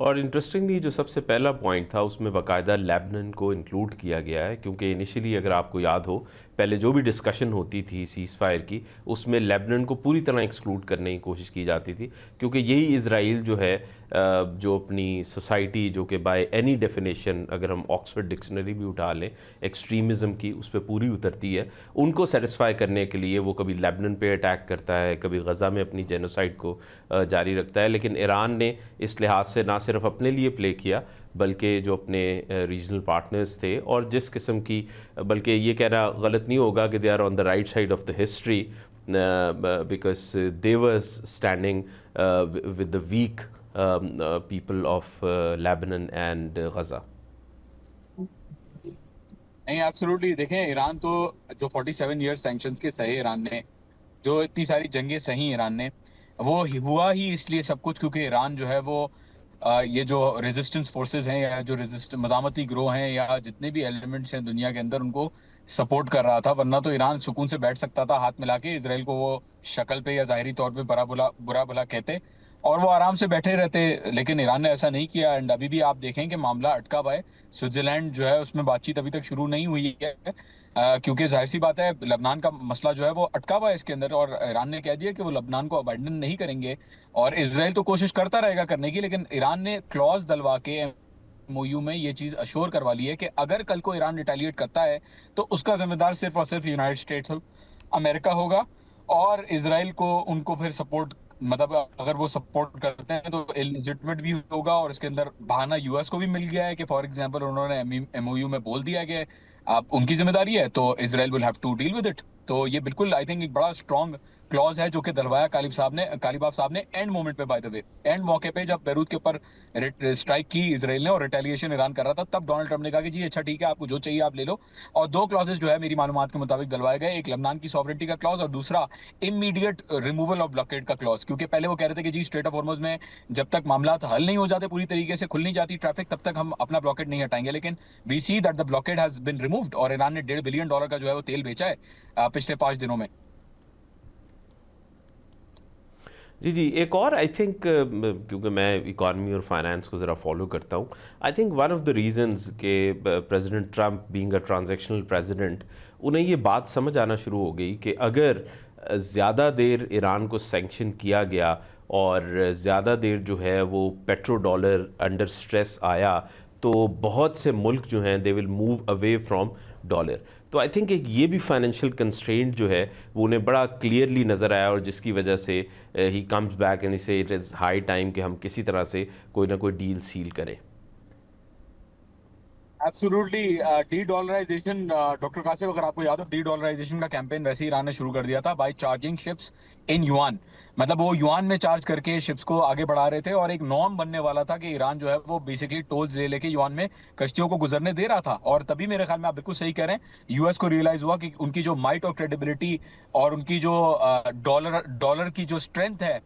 और इंटरेस्टिंगली जो सबसे पहला पॉइंट था उसमें बाकायदा लेबनान को इंक्लूड किया गया है, क्योंकि इनिशियली अगर आपको याद हो पहले जो भी डिस्कशन होती थी सीज़ फायर की उसमें लेबनान को पूरी तरह एक्सक्लूड करने की कोशिश की जाती थी, क्योंकि यही इसराइल जो है जो अपनी सोसाइटी जो कि बाय एनी डेफिनेशन अगर हम ऑक्सफोर्ड डिक्शनरी भी उठा लें एक्सट्रीमिज़म की उस पर पूरी उतरती है, उनको सेटिस्फाई करने के लिए वो कभी लेबनान पे अटैक करता है, कभी गज़ा में अपनी जेनोसाइड को जारी रखता है। लेकिन ईरान ने इस लिहाज से ना सिर्फ अपने लिए प्ले किया बल्कि जो अपने रीजनल पार्टनर्स थे और जिस किस्म की, बल्कि ये कहना गलत नहीं होगा कि they are on the right side of the history, because they were standing with the weak people of Lebanon and Gaza. नहीं, एब्सोल्युटली। देखें, ईरान तो जो 47 ईयर्स सैंक्शंस के सहे ईरान ने, जो इतनी सारी जंगें सही ईरान ने, वो हुआ ही इसलिए सब कुछ क्योंकि ईरान जो है वो ये जो रेजिस्टेंस फोर्सेस हैं या जो रेजिस्ट मज़ामती गिरोह हैं या जितने भी एलिमेंट्स हैं दुनिया के अंदर उनको सपोर्ट कर रहा था। वरना तो ईरान सुकून से बैठ सकता था हाथ मिला के, इसराइल को वो शक्ल पे या ज़ाहिरी तौर पे बुरा भला कहते और वो आराम से बैठे रहते। लेकिन ईरान ने ऐसा नहीं किया एंड अभी भी आप देखें कि मामला अटका हुआ है। स्विट्जरलैंड जो है उसमें बातचीत अभी तक शुरू नहीं हुई है क्योंकि जाहिर सी बात है लबनान का मसला जो है वो अटका हुआ है इसके अंदर, और ईरान ने कह दिया कि वो लबनान को अबैंडन नहीं करेंगे। और इसराइल तो कोशिश करता रहेगा करने की, लेकिन ईरान ने क्लॉज डलवा के एमओयू में ये चीज अश्योर करवा ली है कि अगर कल को ईरान रिटेलिएट करता है तो उसका जिम्मेदार सिर्फ और सिर्फ यूनाइटेड स्टेट्स अमेरिका होगा। और इसराइल को उनको फिर सपोर्ट, मतलब अगर वो सपोर्ट करते हैं तो इलिजिटमेट भी होगा। और इसके अंदर बहाना यूएस को भी मिल गया है कि फॉर एग्जांपल उन्होंने एमओयू में बोल दिया कि आप उनकी जिम्मेदारी है तो Israel will have to deal with it. तो ये बिल्कुल आई थिंक एक बड़ा स्ट्रॉन्ग क्लॉज है जो कि दलवाया कालिबाफ साहब ने एंड मोमेंट पे, बाय द वे एंड मौके पे जब बैरूत के ऊपर स्ट्राइक की इसराइल ने और रिटेलिएशन ईरान कर रहा था, तब डोनाल्ड ट्रंप ने कहा कि जी अच्छा ठीक है, आपको जो चाहिए आप ले लो। और दो क्लॉजेस जो है मेरी मालूमात के मुताबिक दलवाए गए, एक लबनान की सॉवरेंटी का क्लॉज और दूसरा इमीडिएट रिमूवल ऑफ ब्लॉकेड का क्लॉज। क्योंकि पहले वो कह रहे थे कि जी स्ट्रेट ऑफ हॉर्मुज में जब तक मामला हल नहीं हो जाते पूरी तरीके से, खुल नहीं जाती ट्रैफिक, तब तक हम अपना ब्लॉकेड नहीं हटाएंगे। लेकिन we see that the blockade has been removed और ईरान ने $1.5 बिलियन का जो है वो तेल बेचा है पिछले 5 दिनों में। जी जी, एक और आई थिंक क्योंकि मैं इकॉनमी और फाइनेंस को ज़रा फॉलो करता हूँ, I think one of the reasons के president Trump being a transactional president, उन्हें ये बात समझ आना शुरू हो गई कि अगर ज़्यादा देर ईरान को सैंक्शन किया गया और ज़्यादा देर जो है वो पेट्रो डॉलर अंडर स्ट्रेस आया तो बहुत से मुल्क जो हैं they will move away from dollar. तो आई थिंक एक ये भी फाइनेंशियल कंस्ट्रेंट जो है वो उन्हें बड़ा क्लियरली नज़र आया और जिसकी वजह से ही कम्स बैक एंड से इट इज़ हाई टाइम कि हम किसी तरह से कोई ना कोई डील सील करें। Absolutely. De dollarization, doctor Kashif अगर आपको याद हो, डी डॉलराइजेशन का कैंपेन वैसे ही ईरान ने शुरू कर दिया था बाय चार्जिंग शिप्स इन युआन। मतलब वो युआन में चार्ज करके शिप्स को आगे बढ़ा रहे थे और एक नॉर्म बनने वाला था कि ईरान जो है वो बेसिकली टोल्स ले लेके युआन में कश्तियों को गुजरने दे रहा था। और तभी मेरे ख्याल में आप बिल्कुल सही कह रहे हैं, यूएस को रियलाइज हुआ कि उनकी जो माइट और क्रेडिबिलिटी और उनकी जो डॉलर डॉलर की जो स्ट्रेंथ है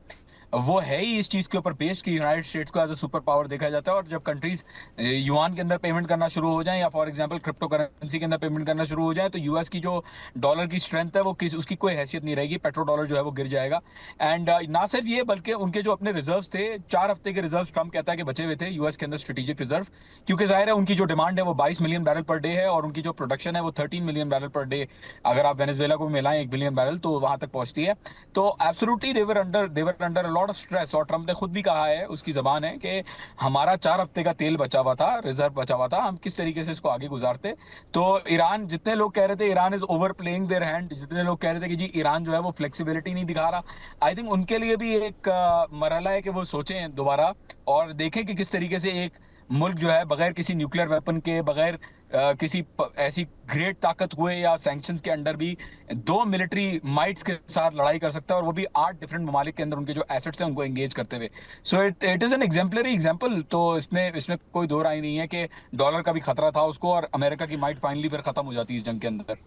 वो है ही इस चीज के ऊपर बेस्ड कि यूनाइटेड स्टेट्स को एज अ सुपर पावर देखा जाता है। और जब कंट्रीज युआन के अंदर पेमेंट करना शुरू हो जाए या फॉर एग्जांपल क्रिप्टो करेंसी के अंदर पेमेंट करना शुरू हो जाए तो यूएस की जो डॉलर की स्ट्रेंथ है वो उसकी कोई हैसियत नहीं रहेगी, पेट्रो डॉलर जो है वो गिर जाएगा। एंड ना सिर्फ ये बल्कि उनके जो अपने रिजर्व थे, 4 हफ्ते के रिजर्व ट्रम्प कहता है कि बचे हुए थे यूएस के अंदर स्ट्रेटेजिक रिजर्व, क्योंकि जाहिर है उनकी जो डिमांड है वो 22 मिलियन बैरल पर डे है और उनकी जो प्रोडक्शन है वो 13 मिलियन बैरल पर डे। अगर आप वेनेजुएला को मिलाएं 1 बिलियन बैरल तो वहां तक पहुंचती है। तो absolutely they're under lot of stress. और ट्रम्प ने खुद भी कहा है, उसकी जबान है कि हमारा 4 हफ्ते का तेल बचा हुआ था, रिजर्व बचा हुआ था, हम किस तरीके से इसको आगे गुजारते। तो ईरान, जितने लोग कह रहे थे Iran is over playing their hand, जितने लोग कह रहे थे कि जी ईरान जो है वो फ्लेक्सिबिलिटी नहीं दिखा रहा, आई थिंक उनके लिए भी एक मरहला है कि वो सोचें दोबारा और देखें कि किस तरीके से एक मुल्क जो है बगैर किसी न्यूक्लियर वेपन के, बगैर किसी ऐसी ग्रेट ताकत हुए या सैंक्शंस के अंडर भी 2 मिलिट्री माइट्स के साथ लड़ाई कर सकता है, और वो भी 8 डिफरेंट ममालिक के अंदर उनके जो एसेट्स हैं उनको एंगेज करते हुए। So it is an exemplary example. तो इसमें इसमें कोई दो राय नहीं है कि डॉलर का भी खतरा था उसको और अमेरिका की माइट फाइनली फिर खत्म हो जाती है इस जंग के अंदर।